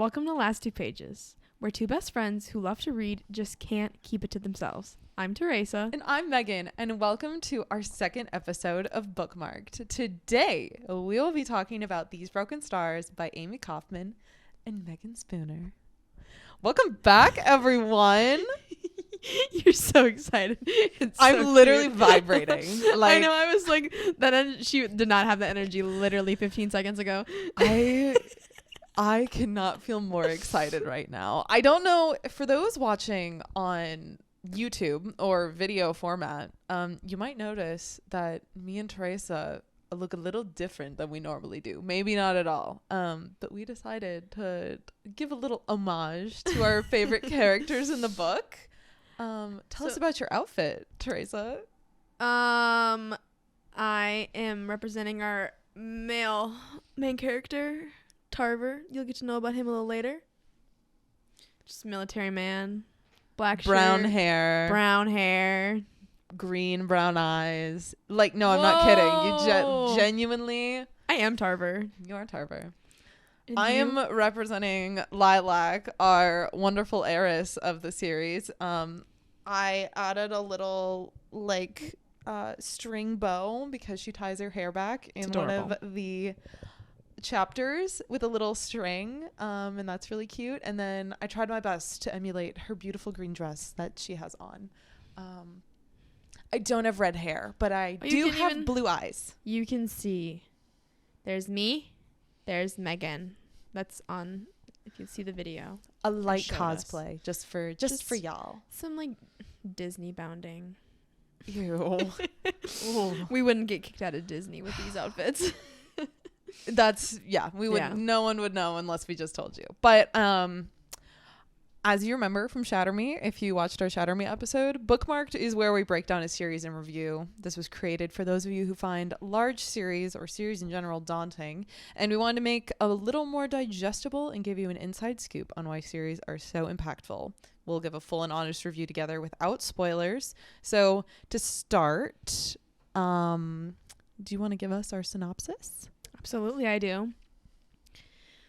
Welcome to Last Two Pages. We're two best friends who love to read, just can't keep it to themselves. I'm Teresa. And I'm Megan, and welcome to our second episode of Bookmarked. Today, we will be talking about These Broken Stars by Amie Kauffman and Meagan Spooner. Welcome back, everyone. You're so excited. I'm literally vibrating. I know, I was like, she did not have that energy literally 15 seconds ago. I cannot feel more excited right now. I don't know, for those watching on YouTube or video format, you might notice that me and Teresa look a little different than we normally do. Maybe not at all. But we decided to give a little homage to our favorite characters in the book. Tell us about your outfit, Teresa. I am representing our male main character, Tarver. You'll get to know about him a little later. Just military man, black brown shirt, hair, green brown eyes. Like, no, I'm not kidding. You genuinely. I am Tarver. You are Tarver. And I am representing Lilac, our wonderful heiress of the series. I added a little string bow because she ties her hair back in one of the chapters with a little string, and that's really cute. And then I tried my best to emulate her beautiful green dress that she has on. I don't have red hair, but I do have blue eyes. You can see there's me, there's Megan. That's on, if you see the video. A light cosplay just for y'all. Some like Disney bounding. Ew. We wouldn't get kicked out of Disney with these outfits. We would. Yeah. No one would know unless we just told you. But as you remember from Shatter Me, if you watched our Shatter Me episode, Bookmarked is where we break down a series and review. This was created for those of you who find large series or series in general daunting, and we wanted to make a little more digestible and give you an inside scoop on why series are so impactful. We'll give a full and honest review together without spoilers. So to start, do you want to give us our synopsis? Absolutely, I do.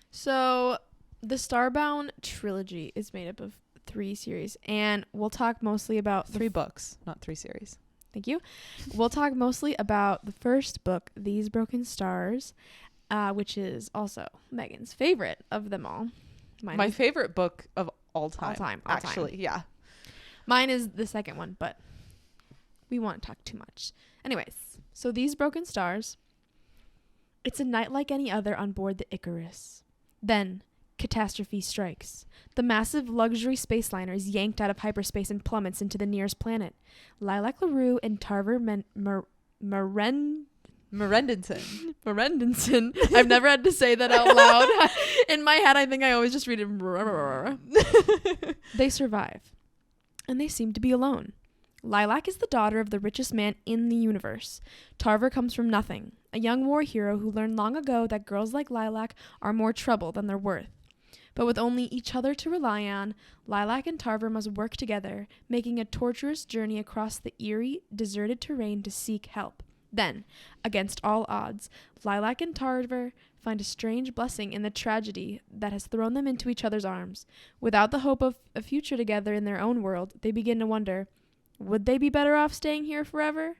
So the Starbound trilogy is made up of 3 series, and we'll talk mostly about 3 books, not 3 series. Thank you. We'll talk mostly about the first book, These Broken Stars, which is also Megan's favorite of them all. My favorite book of all time. All actually, time. Yeah. Mine is the second one, but we won't talk too much. Anyways, so These Broken Stars. It's a night like any other on board the Icarus. Then, catastrophe strikes. The massive luxury space liner is yanked out of hyperspace and plummets into the nearest planet. Lilac LaRue and Tarver Merendinson. I've never had to say that out loud. In my head, I think I always just read it. They survive. And they seem to be alone. Lilac is the daughter of the richest man in the universe. Tarver comes from nothing, a young war hero who learned long ago that girls like Lilac are more trouble than they're worth. But with only each other to rely on, Lilac and Tarver must work together, making a torturous journey across the eerie, deserted terrain to seek help. Then, against all odds, Lilac and Tarver find a strange blessing in the tragedy that has thrown them into each other's arms. Without the hope of a future together in their own world, they begin to wonder, would they be better off staying here forever?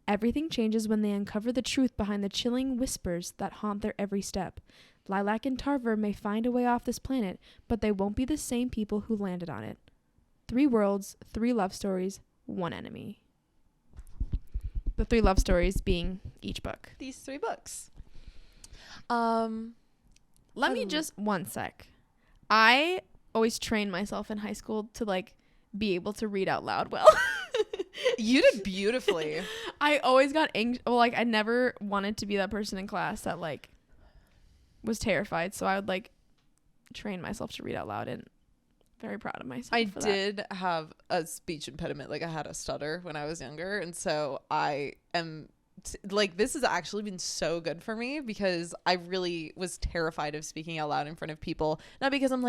Everything changes when they uncover the truth behind the chilling whispers that haunt their every step. Lilac and Tarver may find a way off this planet, but they won't be the same people who landed on it. 3 worlds, 3 love stories, 1 enemy. The 3 love stories being each book. These 3 books. Let me just 1 sec. I always trained myself in high school to be able to read out loud well. You did beautifully. I always got anxious. Well, I never wanted to be that person in class that was terrified. So I would train myself to read out loud, and very proud of myself. I did have a speech impediment. I had a stutter when I was younger. And so I am this has actually been so good for me because I really was terrified of speaking out loud in front of people. Not because I'm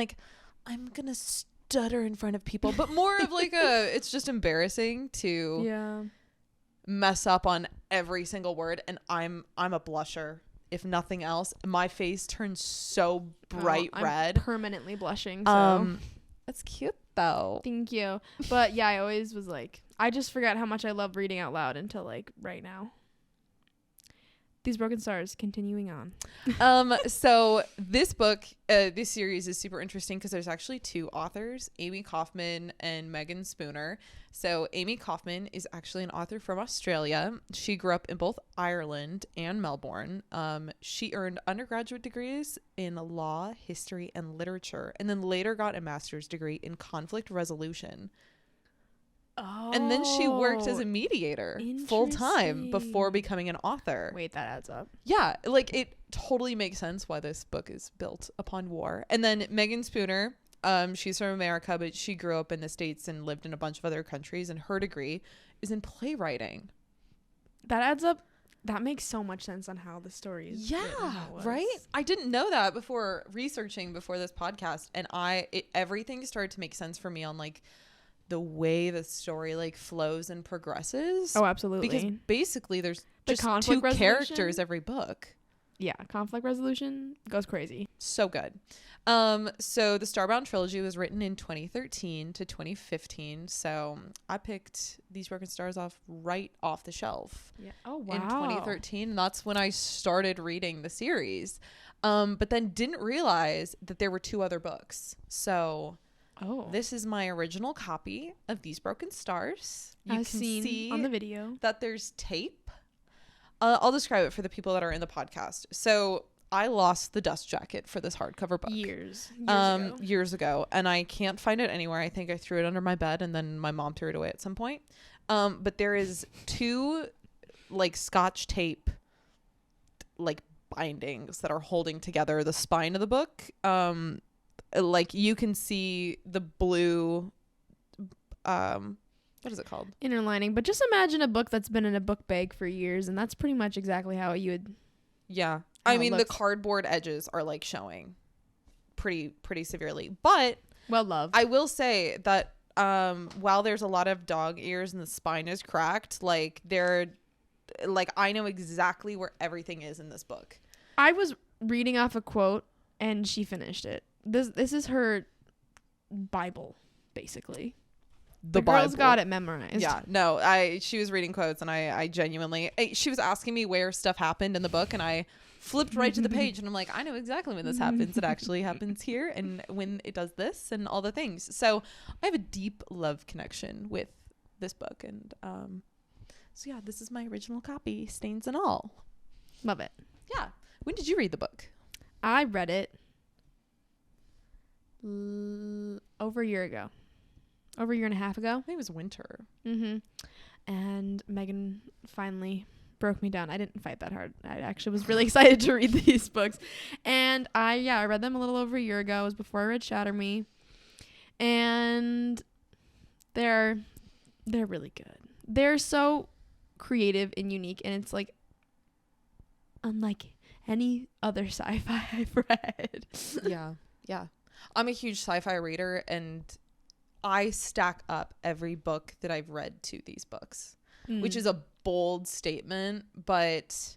I'm going to stutter in front of people, but more of it's just embarrassing to mess up on every single word, and I'm a blusher if nothing else, my face turns so bright red. I'm permanently blushing. So that's cute though. Thank you. But yeah, I always was like, I just forgot how much I love reading out loud until like right now. These Broken Stars, continuing on. So this book, this series is super interesting because there's actually two authors, Amie Kauffman and Meagan Spooner. So Amie Kauffman is actually an author from Australia. She grew up in both Ireland and Melbourne. She earned undergraduate degrees in law, history, and literature, and then later got a master's degree in conflict resolution. Oh, and then she worked as a mediator full time before becoming an author. Wait, that adds up. Yeah, like it totally makes sense why this book is built upon war. And then Meagan Spooner, she's from America, but she grew up in the States and lived in a bunch of other countries, and her degree is in playwriting. That adds up. That makes so much sense on how the story is. Yeah, right? I didn't know that before researching before this podcast, and everything started to make sense for me on like the way the story like flows and progresses. Oh, absolutely. Because basically there's just conflict two characters every book. Yeah, conflict resolution goes crazy. So good. So the Starbound trilogy was written in 2013 to 2015. So I picked These Broken Stars right off the shelf. Yeah. Oh, wow. In 2013. And that's when I started reading the series. But then didn't realize that there were two other books. So this is my original copy of These Broken Stars. You can see on the video that there's tape. I'll describe it for the people that are in the podcast. So I lost the dust jacket for this hardcover book years ago, and I can't find it anywhere. I think I threw it under my bed, and then my mom threw it away at some point. But there is two like Scotch tape like bindings that are holding together the spine of the book. Like you can see the blue what is it called? Inner lining. But just imagine a book that's been in a book bag for years, and that's pretty much exactly how you would. Yeah. I mean, the cardboard edges are like showing pretty severely. But well loved. I will say that while there's a lot of dog ears and the spine is cracked, like I know exactly where everything is in this book. I was reading off a quote and she finished it. This is her Bible, basically. The girl's got it memorized. Yeah, no, she was reading quotes, and I genuinely, she was asking me where stuff happened in the book, and I flipped right to the page, and I'm like, I know exactly when this happens. It actually happens here, and when it does this, and all the things. So I have a deep love connection with this book, and so yeah, this is my original copy, stains and all. Love it. Yeah. When did you read the book? I read it over a year ago. Over a year and a half ago. I think it was winter. And Megan finally broke me down. I didn't fight that hard. I actually was really excited to read these books. And I read them a little over a year ago. It was before I read Shatter Me. And they're really good. They're so creative and unique, and it's like unlike any other sci-fi I've read. Yeah. I'm a huge sci-fi reader, and I stack up every book that I've read to these books, which is a bold statement, but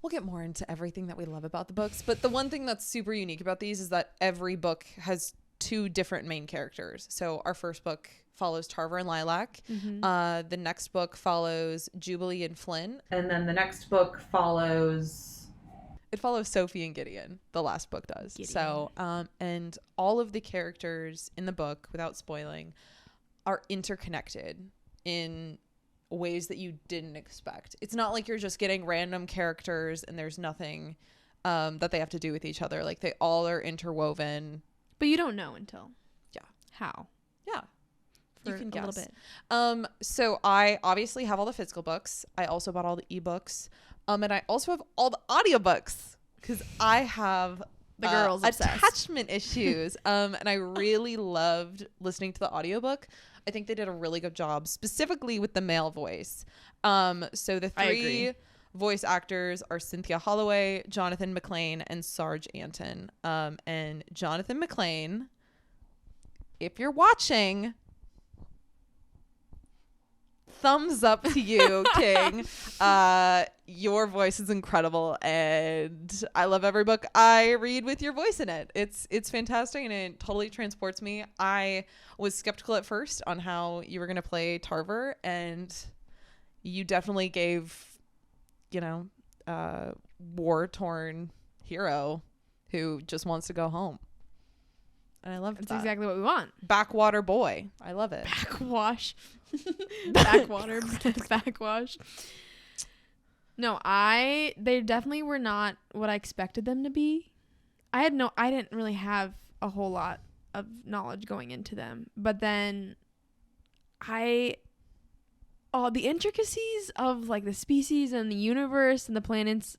we'll get more into everything that we love about the books. But the one thing that's super unique about these is that every book has two different main characters. So our first book follows Tarver and Lilac. The next book follows Jubilee and Flynn. And then the next book follows Sophie and Gideon. The last book does. Gideon. So, and all of the characters in the book, without spoiling, are interconnected in ways that you didn't expect. It's not like you're just getting random characters and there's nothing that they have to do with each other. Like they all are interwoven. But you don't know until. Yeah. How? Yeah. You can guess. A little bit. So I obviously have all the physical books. I also bought all the ebooks. And I also have all the audiobooks because I have the girls attachment issues. And I really loved listening to the audiobook. I think they did a really good job, specifically with the male voice. So the three voice actors are Cynthia Holloway, Jonathan McLean, and Sarge Anton. And Jonathan McLean, if you're watching, thumbs up to you, King. Your voice is incredible, and I love every book I read with your voice in it. It's fantastic, and it totally transports me. I was skeptical at first on how you were going to play Tarver, and you definitely gave, war-torn hero who just wants to go home. And I love that. That's exactly what we want. Backwater boy. I love it. Backwash. Backwater. Backwash. No, they definitely were not what I expected them to be. I didn't really have a whole lot of knowledge going into them. But then the intricacies of like the species and the universe and the planets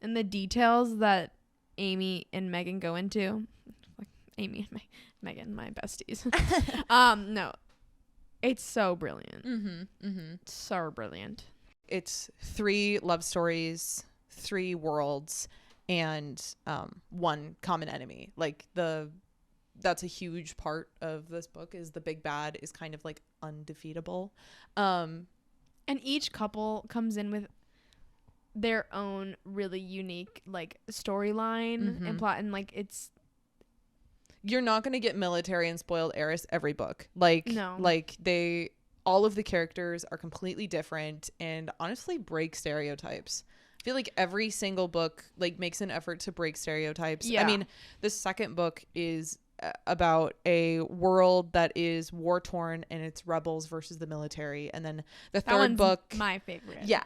and the details that Amie and Meagan go into. Like Amie and Meagan, my besties. No. It's so brilliant. So brilliant. It's 3 love stories, 3 worlds, and one common enemy. Like that's a huge part of this book, is the big bad is kind of like undefeatable. And each couple comes in with their own really unique like storyline and plot, and like you're not going to get military and spoiled heiress every book. Like, no. Like all of the characters are completely different and honestly break stereotypes. I feel like every single book like makes an effort to break stereotypes. Yeah. I mean, the second book is about a world that is war torn and it's rebels versus the military, and then the third book, my favorite. Yeah,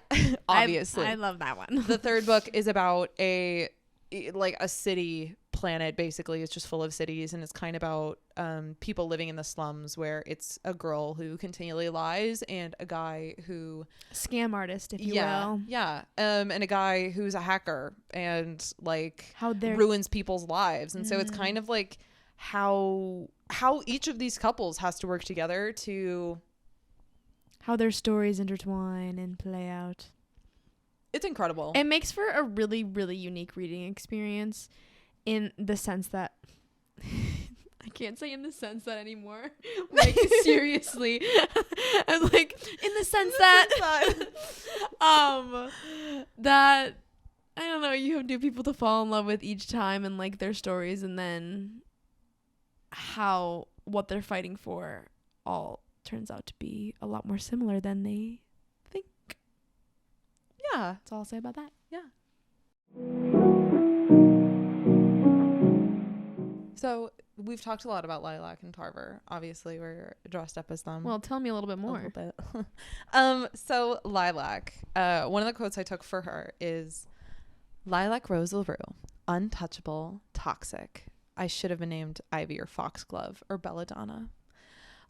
obviously, I love that one. The third book is about a city planet. Basically, it's just full of cities, and it's kind of about people living in the slums, where it's a girl who continually lies and a guy who scam artist, if you will. And a guy who's a hacker and like how ruins people's lives. And so it's kind of like how each of these couples has to work together to how their stories intertwine and play out. It's incredible. It makes for a really, really unique reading experience, in the sense that I can't say in the sense that anymore. Like, seriously. I'm like, in the sense that that I don't know, you have new people to fall in love with each time, and like their stories, and then what they're fighting for all turns out to be a lot more similar than they think. Yeah, that's all I'll say about that. Yeah. So we've talked a lot about Lilac and Tarver. Obviously, we're dressed up as them. Well, tell me a little bit more. A little bit. So Lilac, one of the quotes I took for her is, "Lilac Rose LaRue, untouchable, toxic. I should have been named Ivy or Foxglove or Belladonna."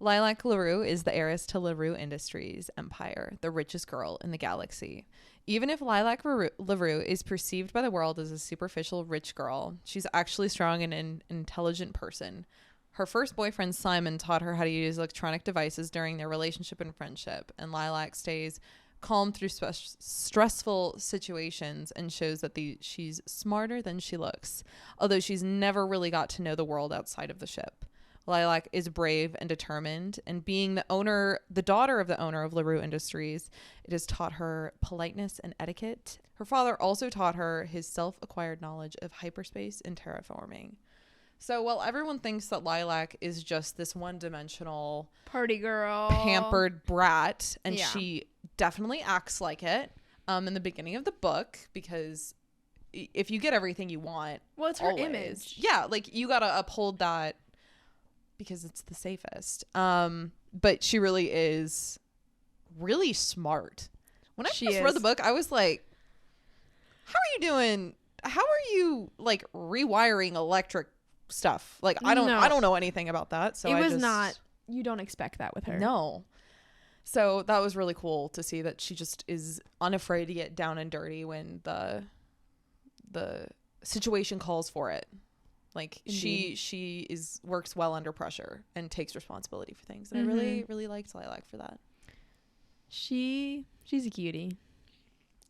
Lilac LaRue is the heiress to LaRue Industries empire, the richest girl in the galaxy. Even if Lilac LaRue is perceived by the world as a superficial rich girl, she's actually strong and an intelligent person. Her first boyfriend, Simon, taught her how to use electronic devices during their relationship and friendship, and Lilac stays calm through stressful situations and shows that she's smarter than she looks, although she's never really got to know the world outside of the ship. Lilac is brave and determined, and being the daughter of the owner of LaRue Industries, it has taught her politeness and etiquette. Her father also taught her his self-acquired knowledge of hyperspace and terraforming. So while everyone thinks that Lilac is just this one-dimensional party girl, pampered brat, and she definitely acts like it in the beginning of the book, because if you get everything you want, well, it's her image. Yeah, like you gotta uphold that because it's the safest. But she really is really smart. When I first read the book, I was like, how are you doing? How are you like rewiring electric stuff? Like, I don't know anything about that. So you don't expect that with her. No. So that was really cool to see that she just is unafraid to get down and dirty when the situation calls for it. Like, indeed. she works well under pressure and takes responsibility for things. And I really, really liked Lilac for that. She's a cutie.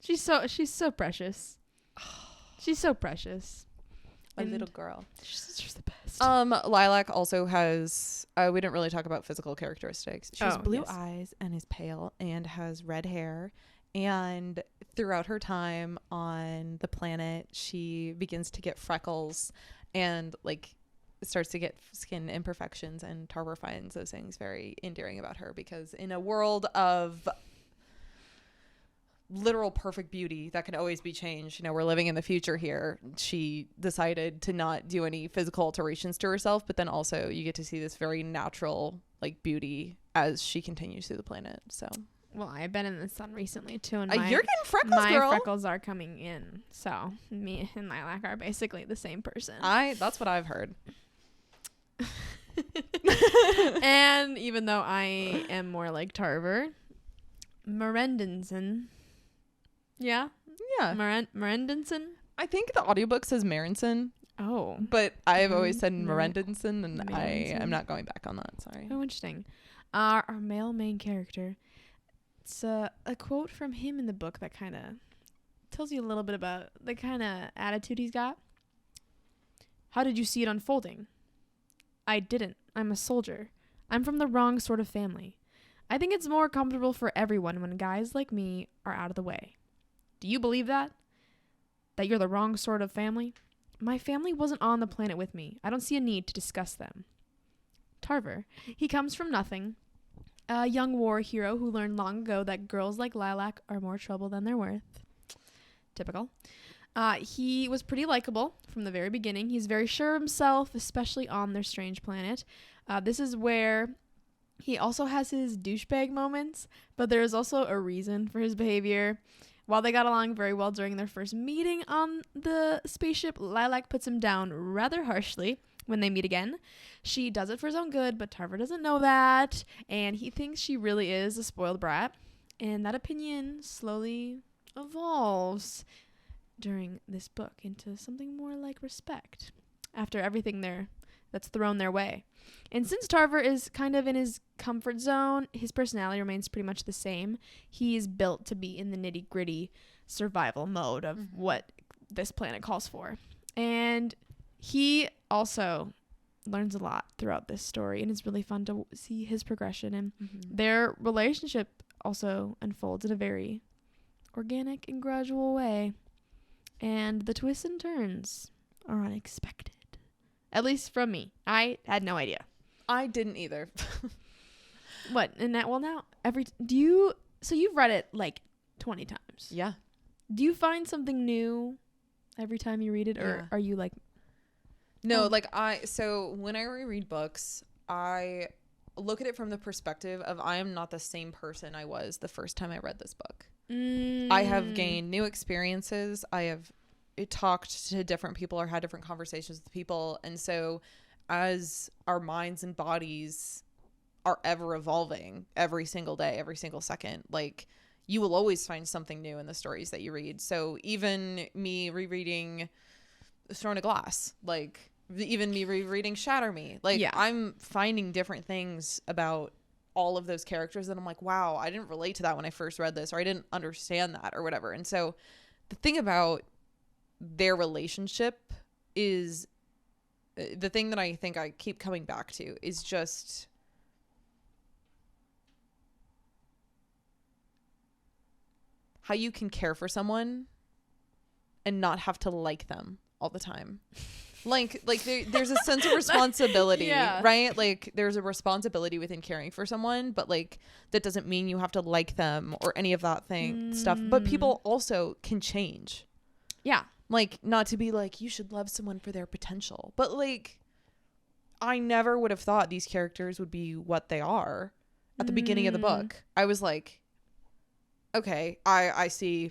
She's so precious. She's so precious. A little girl. She's the best. Lilac also has, we didn't really talk about physical characteristics. She has blue yes. eyes and is pale and has red hair. And throughout her time on the planet, she begins to get freckles and like starts to get skin imperfections, and Tarver finds those things very endearing about her, because in a world of literal perfect beauty that can always be changed, you know, we're living in the future here, she decided to not do any physical alterations to herself, but then also you get to see this very natural like beauty as she continues through the planet. So Well, I've been in the sun recently too, and you're getting freckles, my girl. freckles are coming in. So me and Lilac are basically the same person. That's what I've heard. And even though I am more like Tarver, Merendinson. Yeah. Merendinson. I think the audiobook says Marinson, Oh. but I've always said Merendinson, and I Marinson. am not going back on that. Sorry. Oh, interesting. Our male main character. It's a quote from him in the book that kind of tells you a little bit about the kind of attitude he's got. How did you see it unfolding? I didn't. I'm a soldier. I'm from the wrong sort of family. I think it's more comfortable for everyone when guys like me are out of the way. Do you believe that? That you're the wrong sort of family? My family wasn't on the planet with me. I don't see a need to discuss them. Tarver. He comes from nothing. A young war hero who learned long ago that girls like Lilac are more trouble than they're worth. Typical. He was pretty likable from the very beginning. He's very sure of himself, especially on their strange planet. This is where he also has his douchebag moments, but there is also a reason for his behavior. While they got along very well during their first meeting on the spaceship, Lilac puts him down rather harshly when they meet again. She does it for his own good, but Tarver doesn't know that, and he thinks she really is a spoiled brat. And that opinion slowly evolves during this book into something more like respect after everything that's thrown their way. And since Tarver is kind of in his comfort zone, his personality remains pretty much the same. He's built to be in the nitty-gritty survival mode of what this planet calls for. And he also learns a lot throughout this story, and it's really fun to see his progression. And their relationship also unfolds in a very organic and gradual way. And the twists and turns are unexpected. At least from me. I had no idea. I didn't either. What? And that, well, now, so you've read it like 20 times. Yeah. Do you find something new every time you read it? Or are you like... No, so when I reread books, I look at it from the perspective of I am not the same person I was the first time I read this book. I have gained new experiences. I have talked to different people or had different conversations with people. And so as our minds and bodies are ever evolving every single day, every single second, like you will always find something new in the stories that you read. So even me rereading Throne of Glass, like even me rereading Shatter Me, like I'm finding different things about all of those characters that I'm like, wow, I didn't relate to that when I first read this, or I didn't understand that or whatever. And so the thing about their relationship is the thing that I think I keep coming back to is just how you can care for someone and not have to like them all the time. Like there's a sense of responsibility, right? Like there's a responsibility within caring for someone, but like that doesn't mean you have to like them or any of that stuff. But people also can change. Yeah. Like not to be like, you should love someone for their potential. But like, I never would have thought these characters would be what they are at the beginning of the book. I was like, okay, I see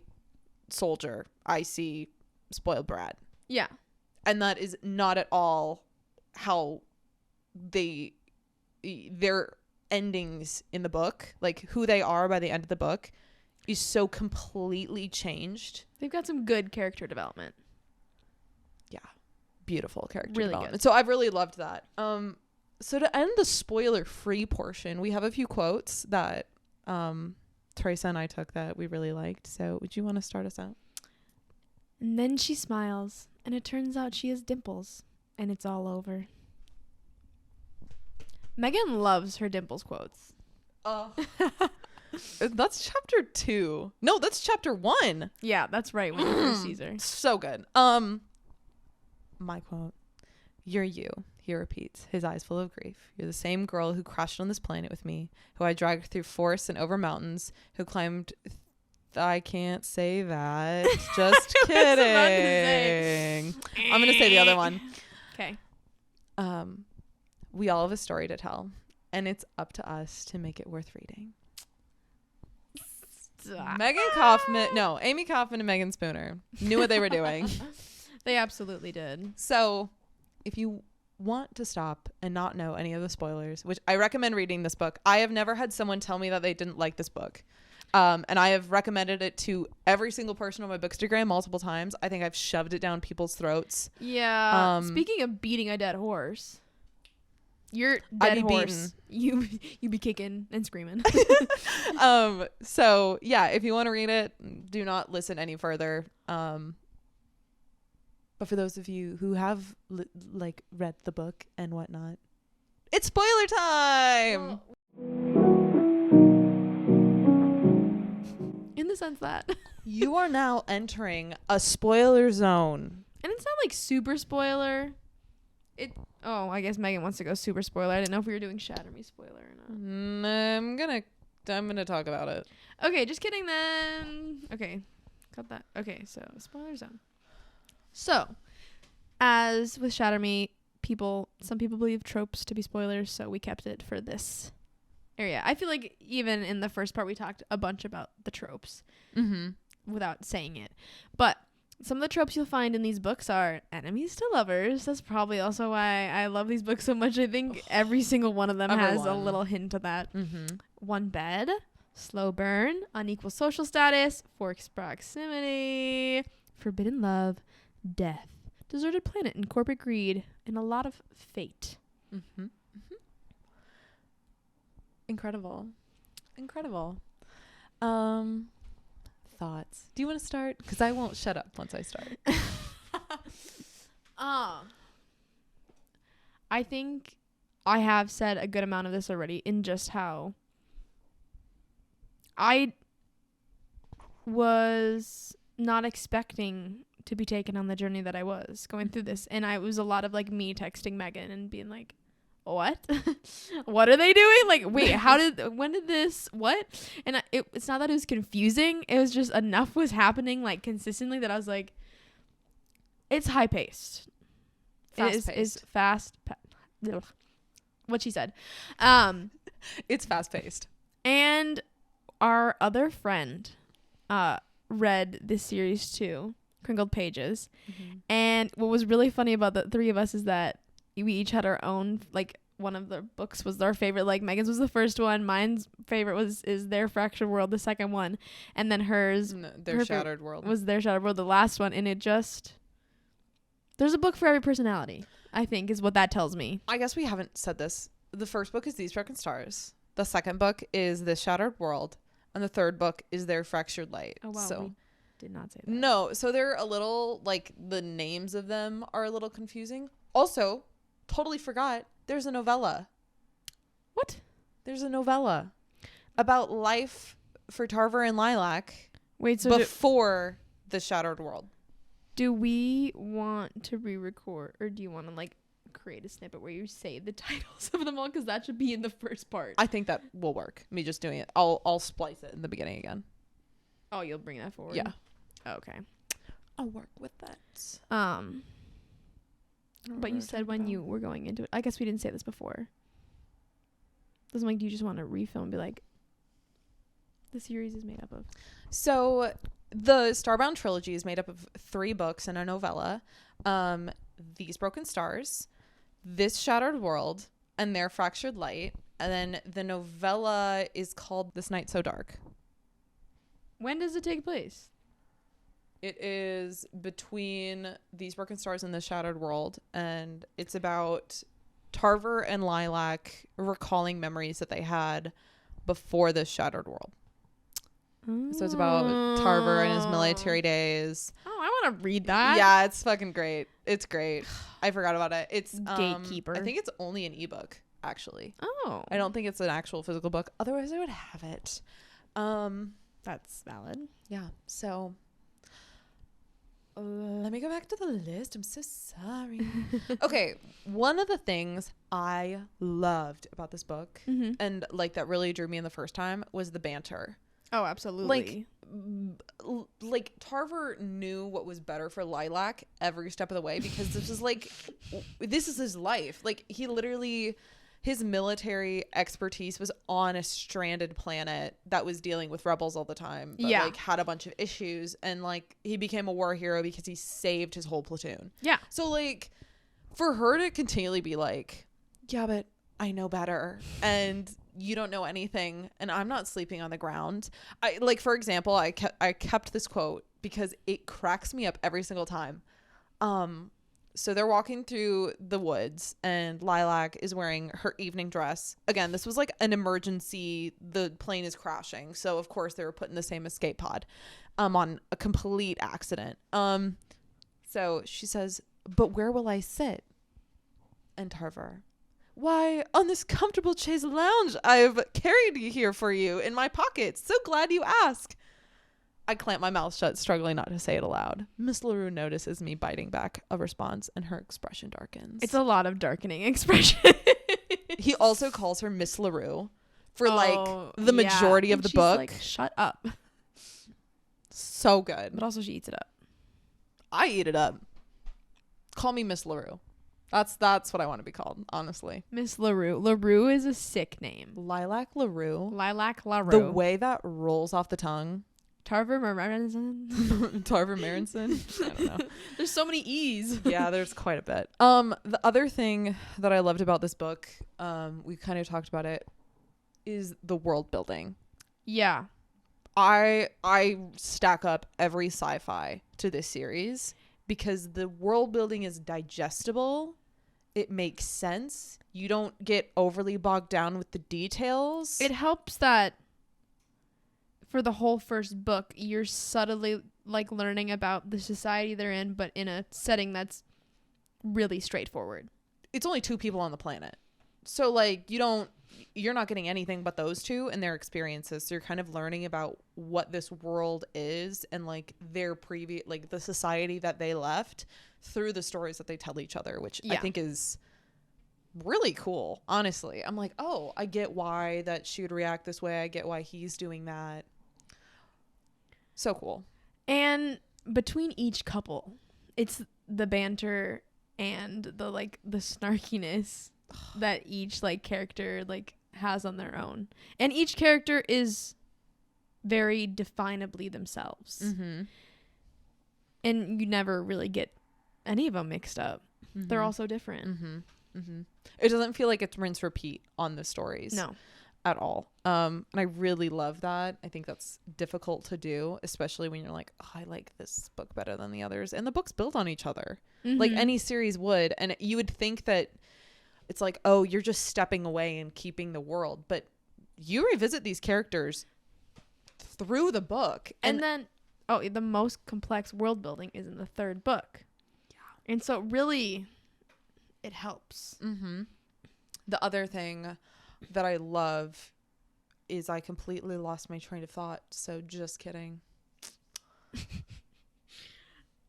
soldier. I see spoiled brat. Yeah. And that is not at all how their endings in the book, like who they are by the end of the book, is so completely changed. They've got some good character development. Yeah. Beautiful character really development. Good. So I've really loved that. So to end the spoiler-free portion, we have a few quotes that Teresa and I took that we really liked. So would you want to start us out? And then she smiles And it turns out she has dimples. And it's all over. Megan loves her dimples quotes. Oh. That's chapter 2. No, that's chapter 1. Yeah, that's right. When you first sees her. So good. My quote. You're you. He repeats, his eyes full of grief. You're the same girl who crashed on this planet with me, who I dragged through forests and over mountains, who climbed... I can't say that. Just kidding. I'm going to say the other one. Okay. We all have a story to tell, and it's up to us to make it worth reading. Amie Kauffman and Meagan Spooner knew what they were doing. They absolutely did. So if you want to stop and not know any of the spoilers, which I recommend reading this book. I have never had someone tell me that they didn't like this book. And I have recommended it to every single person on my Bookstagram multiple times. I think I've shoved it down people's throats. Yeah. Speaking of beating a dead horse, your dead horse, you be kicking and screaming. So yeah, if you want to read it, do not listen any further. But for those of you who have read the book and whatnot, it's spoiler time. In the sense that you are now entering a spoiler zone. And it's not like super spoiler. I guess Megan wants to go super spoiler. I didn't know if we were doing Shatter Me spoiler or not. I'm gonna talk about it. Okay, just kidding then. Okay, cut that. Okay, so spoiler zone. So, as with Shatter Me, some people believe tropes to be spoilers, so we kept it for this area. I feel like even in the first part we talked a bunch about the tropes without saying it. But some of the tropes you'll find in these books are enemies to lovers. That's probably also why I love these books so much. I think every single one of them has a little hint of that. One bed, slow burn, unequal social status, forced proximity, forbidden love, death, deserted planet and corporate greed, and a lot of fate. Incredible. Thoughts. Do you want to start? Because I won't shut up once I start. I think I have said a good amount of this already in just how I was not expecting to be taken on the journey that I was going through this. And it was a lot of me texting Megan and being like, what? What are they doing? Wait, when did this, what? And it's not that it was confusing. It was just enough was happening consistently that I was like, it's high paced. It's fast. What she said. It's fast paced. And our other friend read this series too, Crinkled Pages. And what was really funny about the three of us is that we each had our own, one of the books was our favorite. Megan's was the first one. Mine's favorite is Their Fractured World, the second one. And then hers, Their Shattered World. Was Their Shattered World, the last one. And there's a book for every personality, I think, is what that tells me. I guess we haven't said this. The first book is These Broken Stars. The second book is The Shattered World. And the third book is Their Fractured Light. Oh, wow. So We did not say that. No. So they're a little, the names of them are a little confusing. Also, totally forgot, there's a novella. What? There's a novella about life for Tarver and Lilac. Wait, so before The Shattered World. Do we want to re-record, or do you want to create a snippet where you say the titles of them all? Because that should be in the first part. I think that will work. Me just doing it. I'll splice it in the beginning again. Oh, you'll bring that forward? Yeah. Okay. I'll work with that. But you said when you were going into it, I guess we didn't say this before. Doesn't do you just want to refilm and be like, the series is made up of? So the Starbound trilogy is made up of 3 books and a novella. These Broken Stars, This Shattered World, and Their Fractured Light. And then the novella is called This Night So Dark. When does it take place? It is between These Broken Stars and The Shattered World, and it's about Tarver and Lilac recalling memories that they had before The Shattered World. So it's about Tarver and his military days. Oh, I want to read that. Yeah, it's fucking great. It's great. I forgot about it. It's Gatekeeper. I think it's only an ebook, actually. Oh. I don't think it's an actual physical book. Otherwise, I would have it. That's valid. Yeah. So let me go back to the list. I'm so sorry. Okay. One of the things I loved about this book and like that really drew me in the first time was the banter. Oh, absolutely. Like Tarver knew what was better for Lilac every step of the way, because this is his life. Like, he literally, his military expertise was on a stranded planet that was dealing with rebels all the time, but like had a bunch of issues, and like he became a war hero because he saved his whole platoon. Yeah. So like for her to continually be like, yeah, but I know better, and you don't know anything, and I'm not sleeping on the ground. I like, for example, I kept this quote because it cracks me up every single time. So they're walking through the woods, and Lilac is wearing her evening dress. Again, this was like an emergency. The plane is crashing, so of course they were put in the same escape pod on a complete accident. So she says, "But where will I sit?" And Tarver, "Why, on this comfortable chaise lounge I've carried you here for you in my pocket. So glad you ask." I clamp my mouth shut, struggling not to say it aloud. Miss LaRue notices me biting back a response, and her expression darkens. It's a lot of darkening expression. He also calls her Miss LaRue for like the majority of the book. Like, shut up. So good. But also she eats it up. I eat it up. Call me Miss LaRue. That's what I want to be called, honestly. Miss LaRue. LaRue is a sick name. Lilac LaRue. Lilac LaRue. The way that rolls off the tongue. Tarver Merenson. Tarver Merenson. I don't know. There's so many E's. Yeah, there's quite a bit. The other thing that I loved about this book, we kind of talked about it, is the world building. Yeah. I stack up every sci-fi to this series because the world building is digestible. It makes sense. You don't get overly bogged down with the details. It helps that for the whole first book, you're subtly like learning about the society they're in, but in a setting that's really straightforward. It's only 2 people on the planet. So like you're not getting anything but those 2 and their experiences. So you're kind of learning about what this world is and like their previous, like the society that they left through the stories that they tell each other, which I think is really cool. Honestly, I'm like, oh, I get why that she would react this way. I get why he's doing that. So cool. And between each couple, it's the banter and the like the snarkiness that each like character like has on their own, and each character is very definably themselves. And you never really get any of them mixed up. They're all so different. It doesn't feel like it's rinse repeat on the stories. No, at all. And I really love that. I think that's difficult to do, especially when you're like, oh, I like this book better than the others, and the books build on each other like any series would. And you would think that it's like, oh, you're just stepping away and keeping the world, but you revisit these characters through the book, and then the most complex world building is in the 3rd book. And so really it helps. The other thing that I love is I completely lost my train of thought, so just kidding. I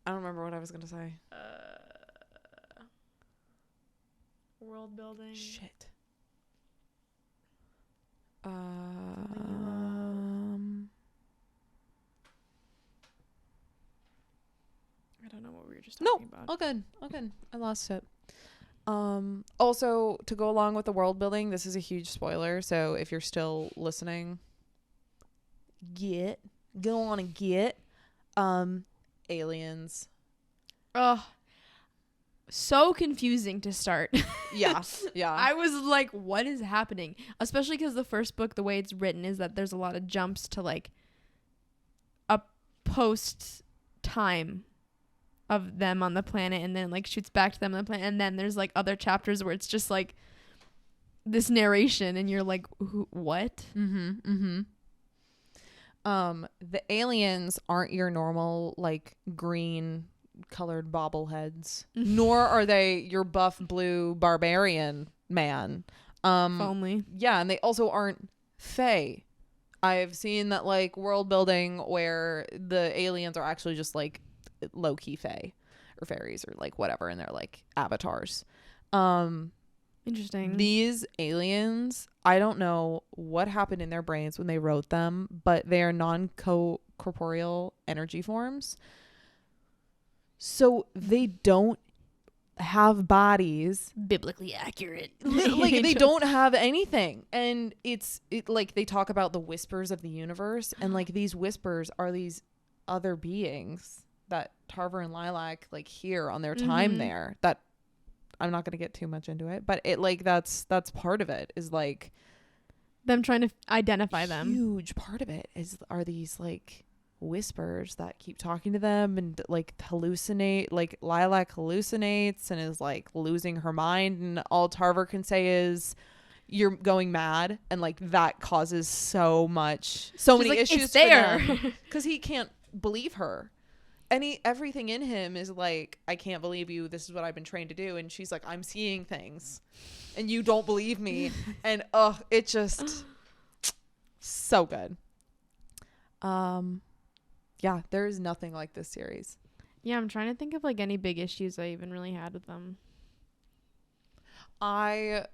don't remember what I was going to say. World building. Shit. I don't know what we were just talking about. All good. I lost it. Also, to go along with the world building, this is a huge spoiler, so if you're still listening, go on and get aliens. So confusing to start. Yeah. I was like, what is happening? Especially because the first book, the way it's written is that there's a lot of jumps to like a post time of them on the planet, and then like shoots back to them on the planet, and then there's like other chapters where it's just like this narration, and you're like, what? The aliens aren't your normal like green colored bobbleheads, nor are they your buff blue barbarian man. If only. Yeah, and they also aren't fae. I've seen that like world building where the aliens are actually just like low key fae or fairies or like whatever, and they're like avatars. Interesting. These aliens, I don't know what happened in their brains when they wrote them, but they are non-corporeal energy forms. So they don't have bodies. Biblically accurate. Like they don't have anything. And it like they talk about the whispers of the universe, and like these whispers are these other beings that Tarver and Lilac like hear on their time there. That I'm not going to get too much into it, but it like that's part of it is like them trying to identify them. Huge part of it are these like whispers that keep talking to them and like hallucinate. Like Lilac hallucinates and is like losing her mind, and all Tarver can say is you're going mad, and like that causes so many like, issues it's there for them because he can't believe her. And everything in him is like, I can't believe you. This is what I've been trained to do. And she's like, I'm seeing things and you don't believe me. And it just so good. Yeah, there is nothing like this series. Yeah, I'm trying to think of like any big issues I even really had with them. I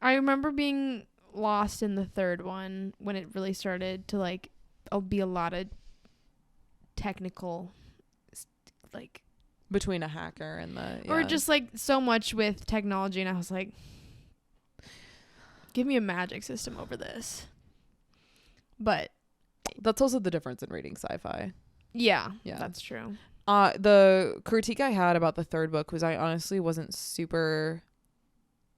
remember being lost in the third one when it really started to like be a lot of technical like between a hacker and or just like so much with technology, and I was like, give me a magic system over this. But that's also the difference in reading sci-fi. Yeah, that's true. The critique I had about the third book was I honestly wasn't super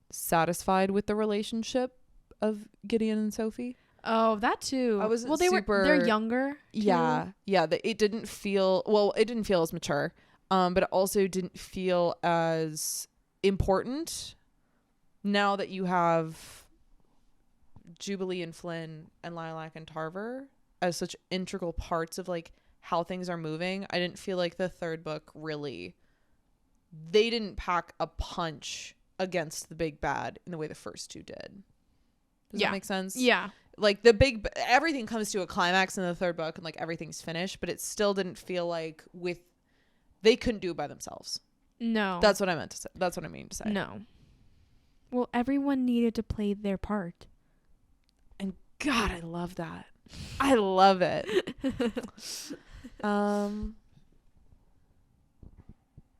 satisfied with the relationship of Gideon and Sophie. Oh, that too. I wasn't they're younger too. Yeah. It didn't feel as mature. But it also didn't feel as important now that you have Jubilee and Flynn and Lilac and Tarver as such integral parts of like how things are moving. I didn't feel like the third book they didn't pack a punch against the big bad in the way the first two did. Does that make sense? Yeah. Like everything comes to a climax in the third book and like everything's finished, but it still didn't feel like they couldn't do it by themselves. No. That's what I meant to say. That's what I mean to say. No. Well, everyone needed to play their part. And God, I love that. I love it.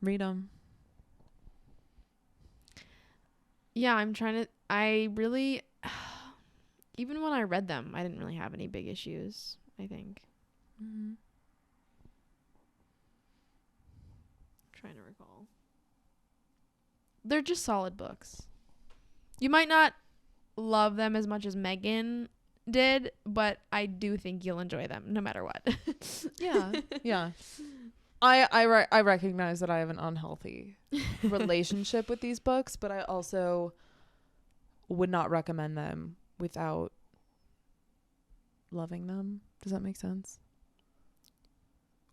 Read them. Yeah, I really even when I read them, I didn't really have any big issues, I think. Mm-hmm. Trying to recall. They're just solid books. You might not love them as much as Megan did, but I do think you'll enjoy them no matter what. Yeah. I recognize that I have an unhealthy relationship with these books, but I also would not recommend them without loving them. Does that make sense?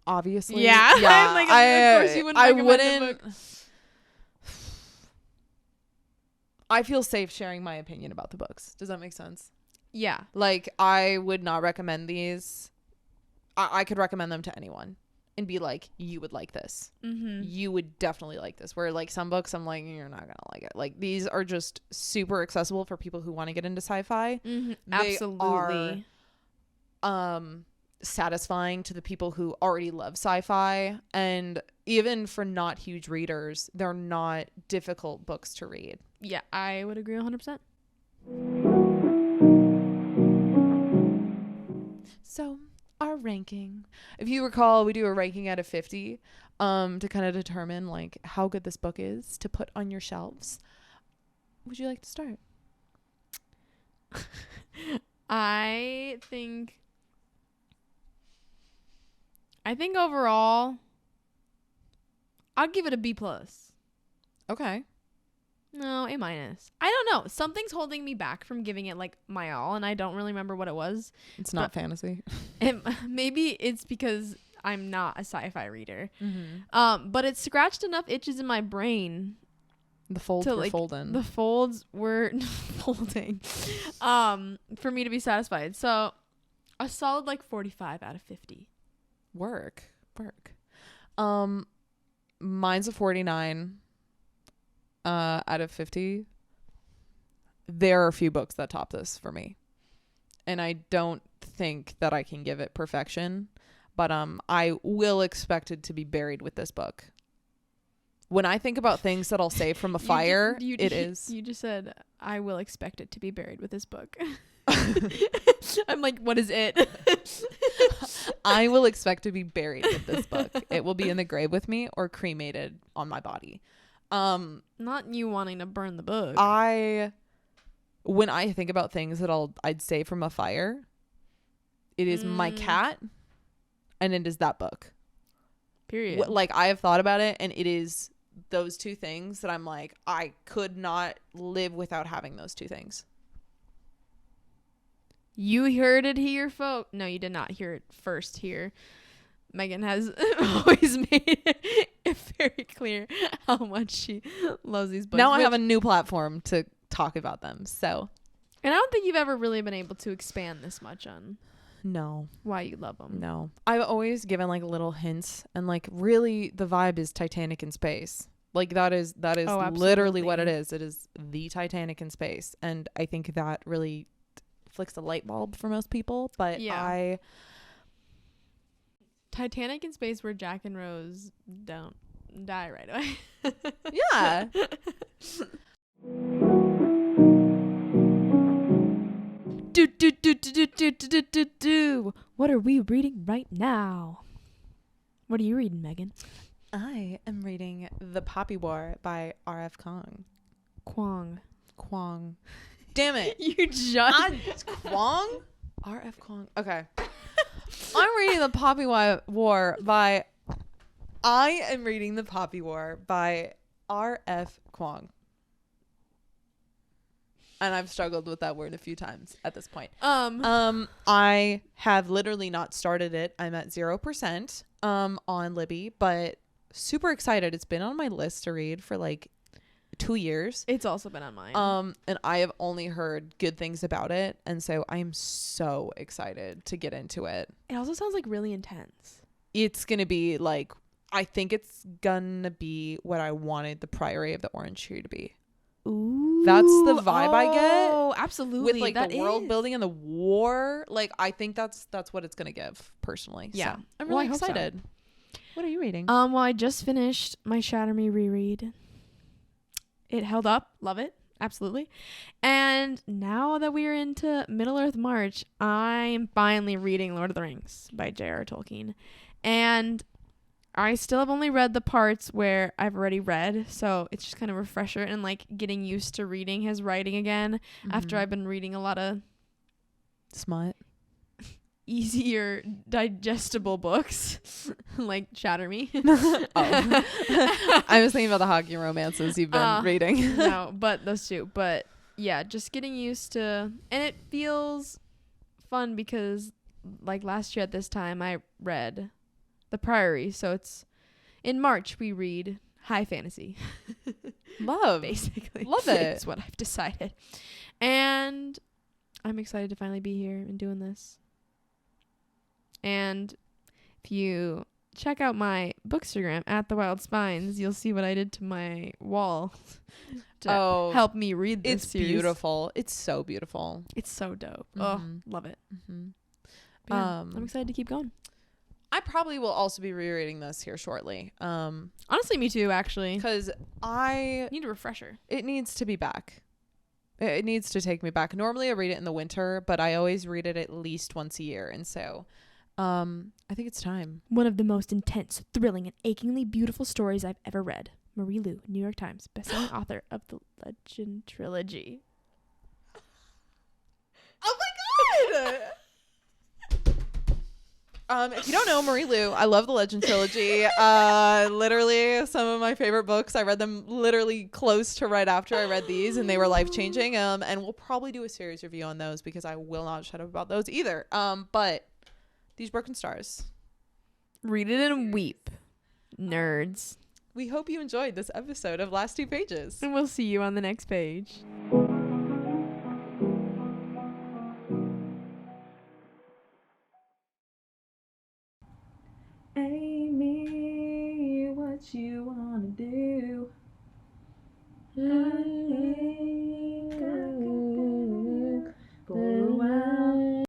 Obviously. Yeah. Yeah. Like, of course you wouldn't recommend the book. I feel safe sharing my opinion about the books. Does that make sense? Yeah. Like, I would not recommend these. I could recommend them to anyone and be like, you would like this. Mm-hmm. You would definitely like this. Where like some books I'm like, you're not gonna like it. Like these are just super accessible for people who want to get into sci-fi. Mm-hmm. Absolutely. They are satisfying to the people who already love sci-fi, and even for not huge readers, they're not difficult books to read. Yeah, I would agree 100%. So our ranking, if you recall, we do a ranking out of 50 to kind of determine like how good this book is to put on your shelves. Would you like to start? I think overall I'd give it a B+. Okay. No, A minus. I don't know. Something's holding me back from giving it like my all, and I don't really remember what it was. It's not fantasy. Maybe it's because I'm not a sci-fi reader. Mm-hmm. But it scratched enough itches in my brain. The folds were folding. The folds were folding. For me to be satisfied. So a solid like 45 out of 50. Work. Mine's a 49 out of 50. There are a few books that top this for me, and I don't think that I can give it perfection, but I will expect it to be buried with this book. When I think about things that I'll save from a fire, it is. You just said, I will expect it to be buried with this book. I'm like, what is it? I will expect to be buried with this book. It will be in the grave with me or cremated on my body. Not you wanting to burn the book. When I think about things that I'd save from a fire, it is my cat and it is that book. Period. Like, I have thought about it, and it is those two things that I'm like, I could not live without having those two things. You heard it here, folks. No, you did not hear it first here. Megan has always made it very clear how much she loves these books. Now I have a new platform to talk about them. So, and I don't think you've ever really been able to expand this much on why you love them. No. I've always given like little hints, and like really the vibe is Titanic in space. Like that is literally what it is. It is the Titanic in space. And I think that really flicks a light bulb for most people. But yeah. Titanic in space, where Jack and Rose don't die right away. Yeah. What are we reading right now? What are you reading, Megan? I am reading The Poppy War by R.F. Kwong. Damn it. You just... Kwong? R.F. Kwong. Okay. I'm reading The Poppy War by... I am reading The Poppy War by R.F. Kwong. And I've struggled with that word a few times at this point. I have literally not started it. I'm at 0% on Libby, but super excited. It's been on my list to read for like 2 years. It's also been on mine. And I have only heard good things about it, and so I'm so excited to get into it. It also sounds like really intense. It's gonna be like, I think it's gonna be what I wanted the Priory of the Orange Tree to be. Ooh, that's the vibe I get. Oh, absolutely. With like the world building and the war. Like, I think that's what it's gonna give personally. Yeah. So, I'm really excited. So. What are you reading? Well, I just finished my Shatter Me reread. It held up. Love it. Absolutely. And now that we're into Middle Earth March, I'm finally reading Lord of the Rings by J.R. Tolkien. And I still have only read the parts where I've already read, so it's just kind of a refresher and like getting used to reading his writing again after I've been reading a lot of smut, easier digestible books like Shatter Me. I was thinking about the hockey romances you've been reading. No, but those two. But yeah, just getting used to, and it feels fun because like last year at this time I read The Priory, so it's in March we read high fantasy. Basically love it. It's what I've decided, and I'm excited to finally be here and doing this. And if you check out my bookstagram at The Wild Spines, you'll see what I did to my wall to help me read this series. It's beautiful. It's so beautiful. It's so dope. Oh, love it. Yeah, I'm excited to keep going. I probably will also be rereading this here shortly. Honestly, me too, actually. Because I need a refresher. It needs to be back. It needs to take me back. Normally I read it in the winter, but I always read it at least once a year. And so I think it's time. One of the most intense, thrilling, and achingly beautiful stories I've ever read. Marie Lu, New York Times, bestselling author of the Legend trilogy. Oh my god! If you don't know Marie Lu, I love the Legend trilogy. Literally some of my favorite books. I read them literally close to right after I read these, and they were life-changing. And we'll probably do a series review on those because I will not shut up about those either. But These Broken Stars. Read it and weep, nerds. We hope you enjoyed this episode of Last Two Pages. And we'll see you on the next page. Amie, what you wanna do?